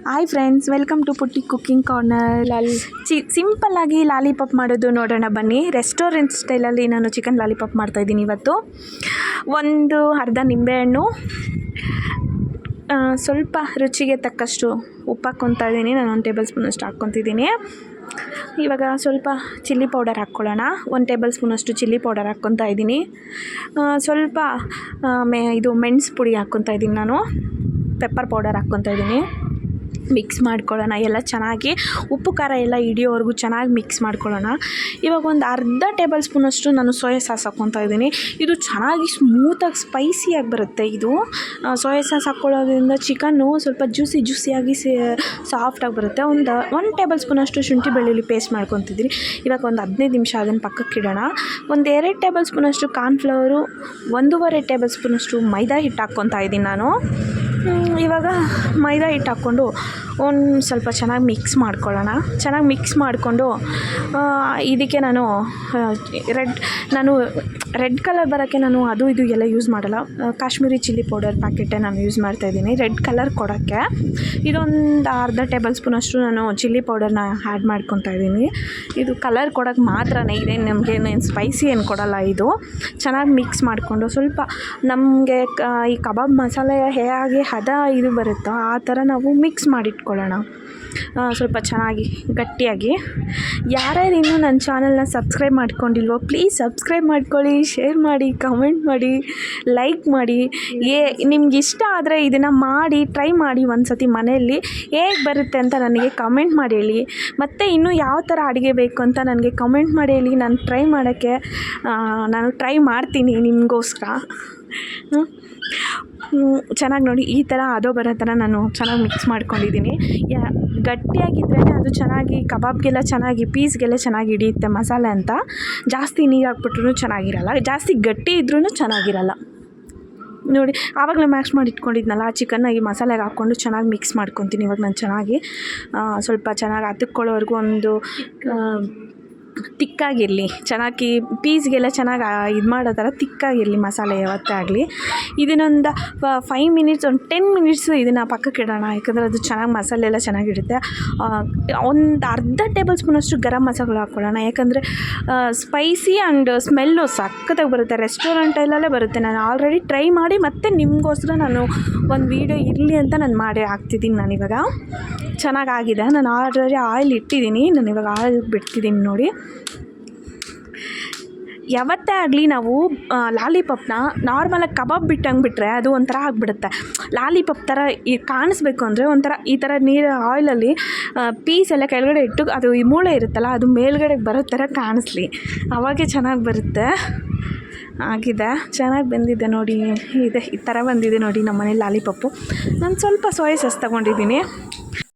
Hi friends, welcome to ಪುಟ್ಟಿ cooking corner. ಸಿಂಪಲ್ಲಾಗಿ lollipop ಮಾಡೋದು ನೋಡೋಣ ಬನ್ನಿ. ರೆಸ್ಟೋರೆಂಟ್ ಸ್ಟೈಲಲ್ಲಿ ನಾನು ಚಿಕನ್ ಲಾಲಿಪಾಪ್ ಮಾಡ್ತಾಯಿದ್ದೀನಿ ಇವತ್ತು. ಒಂದು ಅರ್ಧ ನಿಂಬೆಹಣ್ಣು, ಸ್ವಲ್ಪ ರುಚಿಗೆ ತಕ್ಕಷ್ಟು ಉಪ್ಪು ಹಾಕ್ಕೊತಾ ಇದ್ದೀನಿ. ನಾನು 1 ಟೇಬಲ್ ಸ್ಪೂನಷ್ಟು ಹಾಕ್ಕೊತಿದ್ದೀನಿ. ಇವಾಗ ಸ್ವಲ್ಪ ಚಿಲ್ಲಿ ಪೌಡರ್ ಹಾಕ್ಕೊಳ್ಳೋಣ. 1 ಟೇಬಲ್ ಸ್ಪೂನಷ್ಟು ಚಿಲ್ಲಿ ಪೌಡರ್ ಹಾಕ್ಕೊತಾ ಇದ್ದೀನಿ. ಸ್ವಲ್ಪ ಇದು ಮೆಣಸು ಪುಡಿ ಹಾಕ್ಕೊತಾ ಇದ್ದೀನಿ. ನಾನು ಪೆಪ್ಪರ್ ಪೌಡರ್ ಹಾಕ್ಕೊತಾ ಇದ್ದೀನಿ. ಮಿಕ್ಸ್ ಮಾಡ್ಕೊಳ್ಳೋಣ. ಎಲ್ಲ ಚೆನ್ನಾಗಿ ಉಪ್ಪು ಖಾರ ಎಲ್ಲ ಹಿಡಿಯೋವರೆಗೂ ಚೆನ್ನಾಗಿ ಮಿಕ್ಸ್ ಮಾಡ್ಕೊಳ್ಳೋಣ. ಇವಾಗ ಒಂದು ಅರ್ಧ ಟೇಬಲ್ ಸ್ಪೂನಷ್ಟು ನಾನು ಸೋಯಾ ಸಾಸ್ ಹಾಕ್ಕೊತಾ ಇದ್ದೀನಿ. ಇದು ಚೆನ್ನಾಗಿ ಸ್ಮೂತಾಗಿ ಸ್ಪೈಸಿಯಾಗಿ ಬರುತ್ತೆ. ಇದು ಸೋಯಾ ಸಾಸ್ ಹಾಕ್ಕೊಳ್ಳೋದ್ರಿಂದ ಚಿಕನ್ನು ಸ್ವಲ್ಪ ಜ್ಯೂಸಿಯಾಗಿ ಸಾಫ್ಟಾಗಿ ಬರುತ್ತೆ. 1 ಟೇಬಲ್ ಸ್ಪೂನಷ್ಟು ಶುಂಠಿ ಬೆಳ್ಳುಳ್ಳಿ ಪೇಸ್ಟ್ ಮಾಡ್ಕೊತಿದ್ದೀನಿ. ಇವಾಗ ಒಂದು 15 ನಿಮಿಷ ಅದನ್ನು ಪಕ್ಕಕ್ಕಿಡೋಣ. ಒಂದು 2 ಟೇಬಲ್ ಸ್ಪೂನಷ್ಟು ಕಾರ್ನ್ಫ್ಲವರು, 1.5 ಟೇಬಲ್ ಸ್ಪೂನಷ್ಟು ಮೈದಾ ಹಿಟ್ಟು ಹಾಕ್ಕೊತಾ ಇದ್ದೀನಿ ನಾನು. ಇವಾಗ ಮೈದಾ ಹಿಟ್ಟು ಹಾಕ್ಕೊಂಡು ಒಂದು ಸ್ವಲ್ಪ ಚೆನ್ನಾಗಿ ಮಿಕ್ಸ್ ಮಾಡ್ಕೊಳ್ಳೋಣ. ಚೆನ್ನಾಗಿ ಮಿಕ್ಸ್ ಮಾಡಿಕೊಂಡು ಇದಕ್ಕೆ ನಾನು ರೆಡ್ ಕಲರ್ ಬರೋಕ್ಕೆ ನಾನು ಅದು ಇದು ಎಲ್ಲ ಯೂಸ್ ಮಾಡಲ್ಲ. ಕಾಶ್ಮೀರಿ ಚಿಲ್ಲಿ ಪೌಡರ್ ಪ್ಯಾಕೆಟೇ ನಾನು ಯೂಸ್ ಮಾಡ್ತಾಯಿದ್ದೀನಿ ರೆಡ್ ಕಲರ್ ಕೊಡೋಕ್ಕೆ. ಇದೊಂದು ಅರ್ಧ ಟೇಬಲ್ ಸ್ಪೂನಷ್ಟು ನಾನು ಚಿಲ್ಲಿ ಪೌಡರ್ನ ಆ್ಯಡ್ ಮಾಡ್ಕೊತಾ ಇದ್ದೀನಿ. ಇದು ಕಲರ್ ಕೊಡೋಕ್ಕೆ ಮಾತ್ರನೇ, ಇದೇನು ನಮಗೇನು ಸ್ಪೈಸಿ ಏನು ಕೊಡೋಲ್ಲ. ಇದು ಚೆನ್ನಾಗಿ ಮಿಕ್ಸ್ ಮಾಡಿಕೊಂಡು ಸ್ವಲ್ಪ ನಮಗೆ ಈ ಕಬಾಬ್ ಮಸಾಲೆ ಹೇಗೆ ಹದ ಇದು ಬರುತ್ತೋ ಆ ಥರ ನಾವು ಮಿಕ್ಸ್ ಮಾಡಿಟ್ಕೊಳ್ಳೋಣ. ಸ್ವಲ್ಪ ಚೆನ್ನಾಗಿ ಗಟ್ಟಿಯಾಗಿ. ಯಾರ್ಯಾರು ಇನ್ನೂ ನನ್ನ ಚಾನಲ್ನ ಸಬ್ಸ್ಕ್ರೈಬ್ ಮಾಡ್ಕೊಂಡಿಲ್ವೋ ಪ್ಲೀಸ್ ಸಬ್ಸ್ಕ್ರೈಬ್ ಮಾಡ್ಕೊಳ್ಳಿ, ಶೇರ್ ಮಾಡಿ, ಕಮೆಂಟ್ ಮಾಡಿ, ಲೈಕ್ ಮಾಡಿ. ನಿಮ್ಗೆ ಇಷ್ಟ ಆದರೆ ಇದನ್ನು ಮಾಡಿ ಟ್ರೈ ಮಾಡಿ ಒಂದು ಸತಿ ಮನೆಯಲ್ಲಿ. ಹೇಗೆ ಬರುತ್ತೆ ಅಂತ ನನಗೆ ಕಮೆಂಟ್ ಮಾಡಿ ಹೇಳಿ. ಮತ್ತು ಇನ್ನೂ ಯಾವ ಥರ ಅಡುಗೆ ಬೇಕು ಅಂತ ನನಗೆ ಕಮೆಂಟ್ ಮಾಡಿ ಹೇಳಿ. ನಾನು ಟ್ರೈ ಮಾಡ್ತೀನಿ ನಿಮಗೋಸ್ಕರ. ಚೆನ್ನಾಗಿ ನೋಡಿ, ಈ ಥರ ಅದೋ ಬರೋ ಥರ ನಾನು ಚೆನ್ನಾಗಿ ಮಿಕ್ಸ್ ಮಾಡ್ಕೊಂಡಿದ್ದೀನಿ. ಗಟ್ಟಿಯಾಗಿದ್ರೇ ಅದು ಚೆನ್ನಾಗಿ ಕಬಾಬ್ಗೆಲ್ಲ ಚೆನ್ನಾಗಿ ಪೀಸ್ಗೆಲ್ಲ ಚೆನ್ನಾಗಿ ಹಿಡಿಯುತ್ತೆ ಮಸಾಲೆ ಅಂತ. ಜಾಸ್ತಿ ನೀರು ಹಾಕ್ಬಿಟ್ರೂ ಚೆನ್ನಾಗಿರಲ್ಲ, ಜಾಸ್ತಿ ಗಟ್ಟಿ ಇದ್ರೂ ಚೆನ್ನಾಗಿರಲ್ಲ. ನೋಡಿ, ಆವಾಗಲೇ ಮ್ಯಾಶ್ ಮಾಡಿ ಇಟ್ಕೊಂಡಿದ್ನಲ್ಲ ಆ ಚಿಕನ್ನ ಈ ಮಸಾಲೆಗೆ ಹಾಕ್ಕೊಂಡು ಚೆನ್ನಾಗಿ ಮಿಕ್ಸ್ ಮಾಡ್ಕೊತೀನಿ. ಇವಾಗ ನಾನು ಚೆನ್ನಾಗಿ ಸ್ವಲ್ಪ ಚೆನ್ನಾಗಿ ಹತ್ತುಕೊಳ್ಳೋವರೆಗೂ ಒಂದು ತಿಕ್ಕಾಗಿರಲಿ, ಚೆನ್ನಾಗಿ ಪೀಸ್ಗೆಲ್ಲ ಚೆನ್ನಾಗಿ ಇದು ಮಾಡೋ ಥರ ತಿಕ್ಕಾಗಿರಲಿ ಮಸಾಲೆ ಯಾವತ್ತೇ ಆಗಲಿ. ಇದನ್ನೊಂದು 5 ಮಿನಿಟ್ಸ್, ಒಂದು 10 ಮಿನಿಟ್ಸು ಇದನ್ನು ಪಕ್ಕಕ್ಕೆ ಇಡೋಣ. ಯಾಕಂದರೆ ಅದು ಚೆನ್ನಾಗಿ ಮಸಾಲೆ ಎಲ್ಲ ಚೆನ್ನಾಗಿರುತ್ತೆ. ಒಂದು ಅರ್ಧ ಟೇಬಲ್ ಸ್ಪೂನಷ್ಟು ಗರಂ ಮಸಾಲೆ ಹಾಕ್ಕೊಳ್ಳೋಣ. ಯಾಕಂದರೆ ಸ್ಪೈಸಿ ಆ್ಯಂಡ್ ಸ್ಮೆಲ್ಲು ಸಖತ್ತಾಗಿ ಬರುತ್ತೆ. ರೆಸ್ಟೋರೆಂಟಲ್ಲೇ ಬರುತ್ತೆ. ನಾನು ಆಲ್ರೆಡಿ ಟ್ರೈ ಮಾಡಿ ಮತ್ತು ನಿಮಗೋಸ್ಕರ ನಾನು ಒಂದು ವೀಡಿಯೋ ಇರಲಿ ಅಂತ ನಾನು ಮಾಡಿ ಹಾಕ್ತಿದ್ದೀನಿ. ನಾನಿವಾಗ ಚೆನ್ನಾಗಾಗಿದೆ. ನಾನು ಆಲ್ರೆಡಿ ಆಯಿಲ್ ಇಟ್ಟಿದ್ದೀನಿ. ನಾನು ಇವಾಗ ಆಯಿಲ್ ಬಿಡ್ತಿದ್ದೀನಿ ನೋಡಿ. ಯಾವತ್ತೇ ಆಗಲಿ ನಾವು ಲಾಲಿಪಾಪ್ನ ನಾರ್ಮಲಾಗಿ ಕಬಾಬ್ ಬಿಟ್ಟಂಗೆ ಬಿಟ್ಟರೆ ಅದು ಒಂಥರ ಆಗಿಬಿಡುತ್ತೆ. ಲಾಲಿಪಾಪ್ ಥರ ಕಾಣಿಸ್ಬೇಕು ಅಂದರೆ ಒಂಥರ ಈ ಥರ ನೀರು ಆಯಿಲಲ್ಲಿ ಪೀಸ್ ಎಲ್ಲ ಕೆಳಗಡೆ ಇಟ್ಟು ಅದು ಈ ಮೂಳೆ ಇರುತ್ತಲ್ಲ ಅದು ಮೇಲ್ಗಡೆ ಬರೋ ಥರ ಕಾಣಿಸ್ಲಿ, ಅವಾಗೇ ಚೆನ್ನಾಗಿ ಬರುತ್ತೆ. ಆಗಿದೆ, ಚೆನ್ನಾಗಿ ಬಂದಿದೆ ನೋಡಿ. ಈ ಥರ ಬಂದಿದೆ ನೋಡಿ ನಮ್ಮ ಮನೇಲಿ ಲಾಲಿಪಾಪು. ನಾನು ಸ್ವಲ್ಪ ಸೋಯಾ ಸಾಸ್ ತೊಗೊಂಡಿದ್ದೀನಿ.